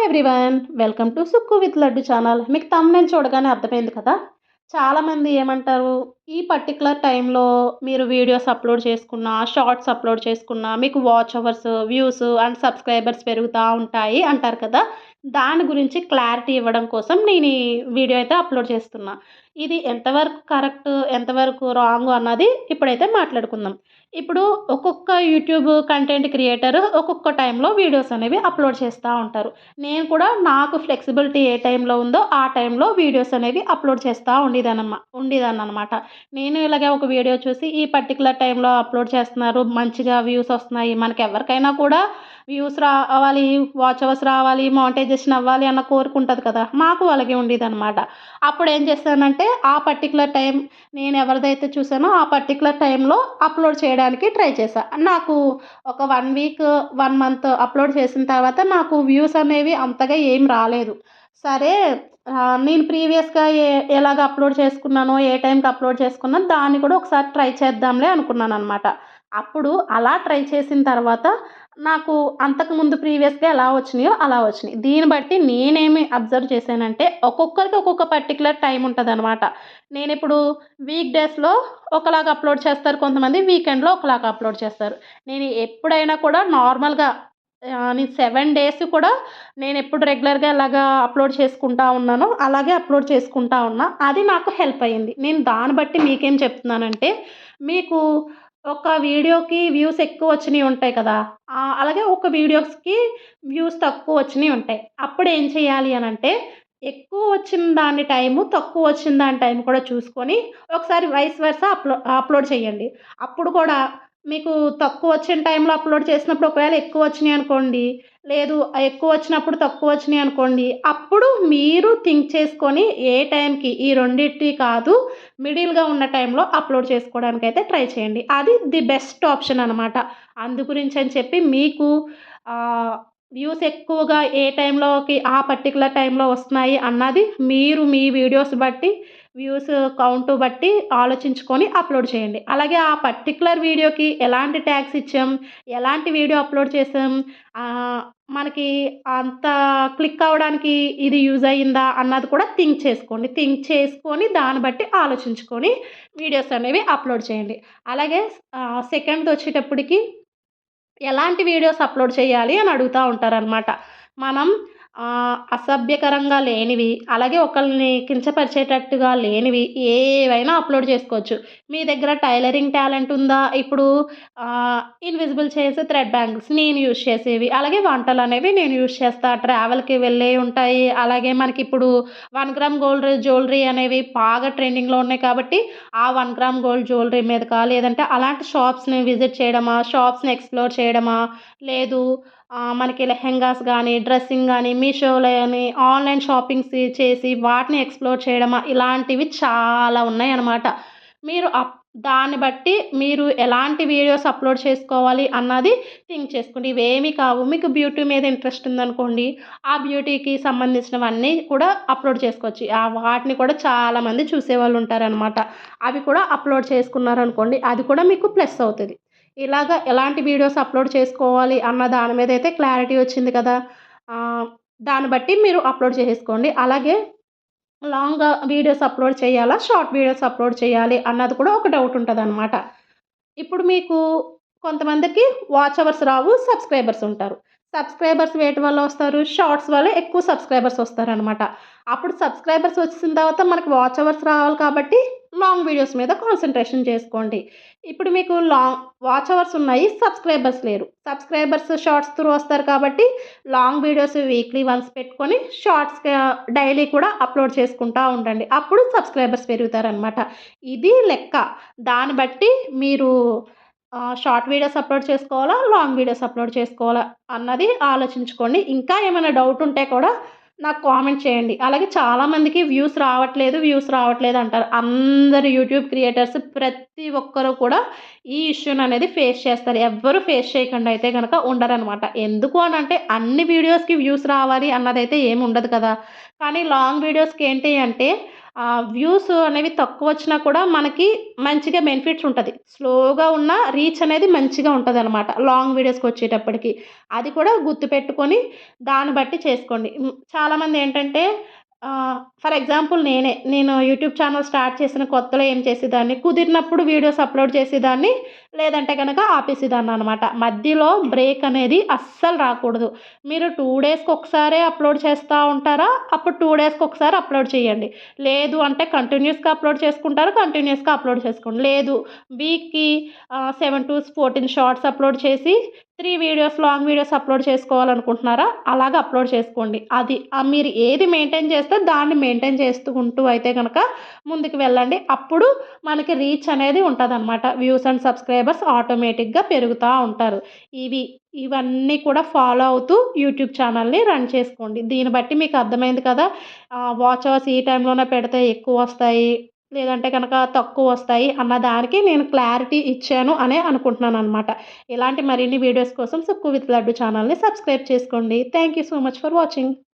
Everyone, welcome to Sukku with laddu channel. మీకు thumbnail చూడగానే అర్థమైంది కదా! చాలామంది ఏమంటారు, ఈ పర్టిక్యులర్ టైంలో మీరు వీడియోస్ అప్లోడ్ చేసుకున్నా, షార్ట్స్ అప్లోడ్ చేసుకున్నా మీకు watch hours, views and subscribers పెరుగుతా ఉంటాయి అంటారు కదా! దాని గురించి క్లారిటీ ఇవ్వడం కోసం నేను ఈ వీడియో అయితే అప్లోడ్ చేస్తున్నా. ఇది ఎంతవరకు కరెక్ట్, ఎంతవరకు రాంగ్ అన్నది ఇప్పుడైతే మాట్లాడుకుందాం. ఇప్పుడు ఒక్కొక్క యూట్యూబ్ కంటెంట్ క్రియేటర్ ఒక్కొక్క టైంలో వీడియోస్ అనేవి అప్లోడ్ చేస్తూ ఉంటారు. నేను కూడా నాకు ఫ్లెక్సిబిలిటీ ఏ టైంలో ఉందో ఆ టైంలో వీడియోస్ అనేవి అప్లోడ్ చేస్తూ ఉండేదాన్ననమాట. నేను ఇలాగే ఒక వీడియో చూసి ఈ పర్టిక్యులర్ టైంలో అప్లోడ్ చేస్తున్నారు, మంచిగా వ్యూస్ వస్తున్నాయి, మనకి ఎవరికైనా కూడా వ్యూస్ రావాలి, వాచ్ అవర్స్ రావాలి, మానిటైజేషన్ అవ్వాలి అన్న కోరిక ఉంటుంది కదా! మాకు అలాగే ఉండేదనమాట. అప్పుడు ఏం చేశానంటే ఆ పర్టిక్యులర్ టైం నేను ఎవరిదైతే చూసానో ఆ పర్టిక్యులర్ టైంలో అప్లోడ్ చేయడానికి ట్రై చేశా. నాకు ఒక 1 వీక్, 1 మంత్ అప్లోడ్ చేసిన తర్వాత నాకు వ్యూస్ అనేవి అంతగా ఏం రాలేదు. సరే, నేను ప్రీవియస్‌గా ఎలాగ అప్లోడ్ చేసుకున్నానో, ఏ టైంకి అప్లోడ్ చేసుకున్నానో దాన్ని కూడా ఒకసారి ట్రై చేద్దాంలే అనుకున్నాననమాట. అప్పుడు అలా ట్రై చేసిన తర్వాత నాకు అంతకుముందు ప్రీవియస్‌గా ఎలా వచ్చినాయో అలా వచ్చినాయి. దీన్ని బట్టి నేనేమి అబ్జర్వ్ చేశానంటే ఒక్కొక్కరికి ఒక్కొక్క పర్టిక్యులర్ టైం ఉంటదనమాట. నేనిప్పుడు వీక్ డేస్‌లో ఒకలాగా అప్లోడ్ చేస్తారు కొంతమంది, వీకెండ్‌లో ఒకలాగా అప్లోడ్ చేస్తారు. నేను ఎప్పుడైనా కూడా నార్మల్‌గా నేను 7 డేస్ కూడా నేనెప్పుడు రెగ్యులర్‌గా ఎలాగా అప్లోడ్ చేసుకుంటా ఉన్నానో అలాగే అప్లోడ్ చేసుకుంటా ఉన్నా. అది నాకు హెల్ప్ అయింది. నేను దాన్ని బట్టి మీకేం చెప్తున్నానంటే, మీకు ఒక వీడియోకి వ్యూస్ ఎక్కువ వచ్చినయి ఉంటాయి కదా! అలాగే ఒక వీడియోస్‌కి వ్యూస్ తక్కువ వచ్చినయి ఉంటాయి. అప్పుడేం చేయాలి అనంటే, ఎక్కువ వచ్చిన దాని టైము, తక్కువ వచ్చిన దాని టైం కూడా చూసుకొని ఒకసారి వైస్ వర్సా అప్లోడ్ చేయండి. అప్పుడు కూడా మీకు తక్కువ వచ్చిన టైంలో అప్లోడ్ చేసినప్పుడు ఒకవేళ ఎక్కువ వచ్చినాయనుకోండి, లేదు ఎక్కువ వచ్చినప్పుడు తక్కువ వచ్చినాయనుకోండి, అప్పుడు మీరు థింక్ చేసుకొని ఏ టైంకి ఈ రెండిటి కాదు, మిడిల్‌గా ఉన్న టైంలో అప్లోడ్ చేసుకోవడానికైతే ట్రై చేయండి. అది ది బెస్ట్ ఆప్షన్ అనమాట. అందు గురించని చెప్పి మీకు ఆహ్, వ్యూస్ ఎక్కువగా ఏ టైంలోకి ఆ పర్టిక్యులర్ టైంలో వస్తున్నాయి అన్నది మీరు మీ వీడియోస్ బట్టి, వ్యూస్ కౌంట్ బట్టి ఆలోచించుకొని అప్లోడ్ చేయండి. అలాగే ఆ పర్టిక్యులర్ వీడియోకి ఎలాంటి ట్యాగ్స్ ఇచ్చాం, ఎలాంటి వీడియో అప్లోడ్ చేసాం, ఆహ్, మనకి అంత క్లిక్ అవ్వడానికి ఇది యూజ్ అయ్యిందా అన్నది కూడా థింక్ చేసుకోండి. థింక్ చేసుకొని దాన్ని బట్టి ఆలోచించుకొని వీడియోస్ అనేవి అప్లోడ్ చేయండి. అలాగే సెకండ్‌దొచ్చేటప్పటికి ఎలాంటి వీడియోస్ అప్లోడ్ చేయాలి అని అడుగుతా ఉంటారనమాట. మనం అసభ్యకరంగా లేనివి, అలాగే ఒకళ్ళని కించపరిచేటట్టుగా లేనివి ఏవైనా అప్లోడ్ చేసుకోవచ్చు. మీ దగ్గర టైలరింగ్ టాలెంట్ ఉందా? ఇప్పుడు ఇన్విజిబుల్ చేసే థ్రెడ్ బ్యాంగిల్స్ నేను యూజ్ చేసేవి. అలాగే వంటలనేవి నేను యూజ్ చేస్తా. ట్రావెల్‌కి వెళ్ళేవి ఉంటాయి. అలాగే మనకిప్పుడు 1 గ్రామ్ గోల్డ్ జ్యువెలరీ అనేవి బాగా ట్రెండింగ్‌లో ఉన్నాయి కాబట్టి, ఆ 1 గ్రామ్ గోల్డ్ జ్యువెలరీ మీదకా, లేదంటే అలాంటి షాప్స్‌ని విజిట్ చేయడమా, షాప్స్‌ని ఎక్స్‌ప్లోర్ చేయడమా, లేదు మనకి లెహెంగాస్ గానీ, డ్రెస్సింగ్ గానీ, మీషోలో అని ఆన్‌లైన్ షాపింగ్స్ చేసి వాటిని ఎక్స్‌ప్లోర్ చేయడమా, ఇలాంటివి చాలా ఉన్నాయన్నమాట. మీరు దాన్ని బట్టి మీరు ఎలాంటి వీడియోస్ అప్లోడ్ చేసుకోవాలి అన్నది థింక్ చేసుకోండి. ఇవేమీ కావు. మీకు బ్యూటీ మీద ఇంట్రెస్ట్ ఉందనుకోండి, ఆ బ్యూటీకి సంబంధించినవన్నీ కూడా అప్లోడ్ చేసుకోవచ్చు. వాటిని కూడా చాలామంది చూసేవాళ్ళు ఉంటారనమాట. అవి కూడా అప్లోడ్ చేసుకున్నారనుకోండి, అది కూడా మీకు ప్లస్ అవుతది. ఇలాగ ఎలాంటి వీడియోస్ అప్లోడ్ చేసుకోవాలి అన్న దాని మీదయితే క్లారిటీ వచ్చింది కదా! ఆహ్, దాన్ని బట్టి మీరు అప్లోడ్ చేసేసుకోండి. అలాగే లాంగ్ వీడియోస్ అప్లోడ్ చేయాలా? షార్ట్ వీడియోస్ అప్లోడ్ చేయాలి అన్నది కూడా ఒక డౌట్ ఉంటదనమాట. ఇప్పుడు మీకు కొంతమందికి వాచ్ అవర్స్ రావు, సబ్స్క్రైబర్స్ ఉంటారు. సబ్స్క్రైబర్స్ వేటి వల్ల వస్తారు? షార్ట్స్ వల్ల ఎక్కువ సబ్స్క్రైబర్స్ వస్తారనమాట. అప్పుడు సబ్స్క్రైబర్స్ వచ్చిన తర్వాత మనకు వాచ్ అవర్స్ రావాలి కాబట్టి లాంగ్ వీడియోస్ మీద కాన్సంట్రేషన్ చేసుకోండి. ఇప్పుడు మీకు వాచ్ అవర్స్ ఉన్నాయి, సబ్స్క్రైబర్స్ లేరు. సబ్స్క్రైబర్స్ షార్ట్స్ త్రూ వస్తారు కాబట్టి లాంగ్ వీడియోస్ వీక్లీ వన్స్ పెట్టుకొని షార్ట్స్‌గా డైలీ కూడా అప్లోడ్ చేసుకుంటా ఉండండి. అప్పుడు సబ్స్క్రైబర్స్ పెరుగుతారనమాట. ఇది లెక్క. దాన్ని బట్టి మీరు షార్ట్ వీడియోస్ అప్లోడ్ చేసుకోవాలా? లాంగ్ వీడియోస్ అప్లోడ్ చేసుకోవాలా? అన్నది ఆలోచించుకోండి. ఇంకా ఏమైనా డౌట్ ఉంటే కూడా నాకు కామెంట్ చేయండి. అలాగే చాలామందికి వ్యూస్ రావట్లేదు అంటారు. అందరు యూట్యూబ్ క్రియేటర్స్ ప్రతి ఒక్కరు కూడా ఈ ఇష్యూననేది ఫేస్ చేస్తారు. ఎవ్వరు ఫేస్ చేయకుండా అయితే గనక ఉండరనమాట. ఎందుకు అనంటే అన్ని వీడియోస్‌కి వ్యూస్ రావాలి అన్నదైతే ఏమి ఉండదు కదా! కానీ లాంగ్ వీడియోస్‌కి ఏంటి అంటే వ్యూస్ అనేవి తక్కువొచ్చినా కూడా మనకి మంచిగా బెనిఫిట్స్ ఉంటది. స్లోగా ఉన్న రీచ్ అనేది మంచిగా ఉంటదనమాట. లాంగ్ వీడియోస్‌కొచ్చేటప్పటికి. అది కూడా గుర్తుపెట్టుకొని దాన్ని బట్టి చేసుకోండి. చాలామందేంటంటే ఫర్ ఎగ్జాంపుల్ నేను యూట్యూబ్ ఛానల్ స్టార్ట్ చేసిన కొత్తలో ఏం చేసేదాన్ని, కుదిరినప్పుడు వీడియోస్ అప్‌లోడ్ చేసేదాన్ని. లేదంటే గనక ఆపేసేదాన్ననమాట. మధ్యలో బ్రేక్ అనేది అస్సలు రాకూడదు. మీరు 2 డేస్‌కొకసారే అప్‌లోడ్ చేస్తా ఉంటారా? అప్పుడు 2 డేస్‌కొకసారి అప్‌లోడ్ చేయండి. లేదు అంటే కంటిన్యూయస్‌గా అప్‌లోడ్ చేసుకుంటారా? కంటిన్యూయస్‌గా అప్‌లోడ్ చేసుకోండి. లేదు వీక్‌కి 7-14 షార్ట్స్ అప్‌లోడ్ చేసి 3 వీడియోస్ లాంగ్ వీడియోస్ అప్‌లోడ్ చేసుకోవాలనుకుంటున్నారా? అలాగ అప్‌లోడ్ చేసుకోండి. అది మీరు ఏది మెయింటైన్ చేస్తే దాన్ని మెయింటైన్ చేసుకుంటూ అయితే గనక ముందుకు వెళ్ళండి. అప్పుడు మనకి రీచ్ అనేది ఉంటదనమాట. వ్యూస్ అండ్ సబ్స్క్రైబర్స్ ఆటోమేటిక్‌గా పెరుగుతా ఉంటారు. ఇవన్నీ కూడా ఫాలో అవుతూ యూట్యూబ్ ఛానల్‌ని రన్ చేసుకోండి. దీన్ని బట్టి మీకు అర్థమైంది కదా! వాచ్ అవర్స్ ఈ టైంలోనే పెడితే ఎక్కువొస్తాయి. లేదంటే గనక తక్కువొస్తాయి అన్న దానికి నేను క్లారిటీ ఇచ్చాను అనే అనుకుంటున్నాననమాట. ఇలాంటి మరిన్ని వీడియోస్ కోసం 'సుక్కు విత్ లడ్డు' ఛానల్‌ని సబ్స్క్రైబ్ చేసుకోండి. Thank you so much for watching.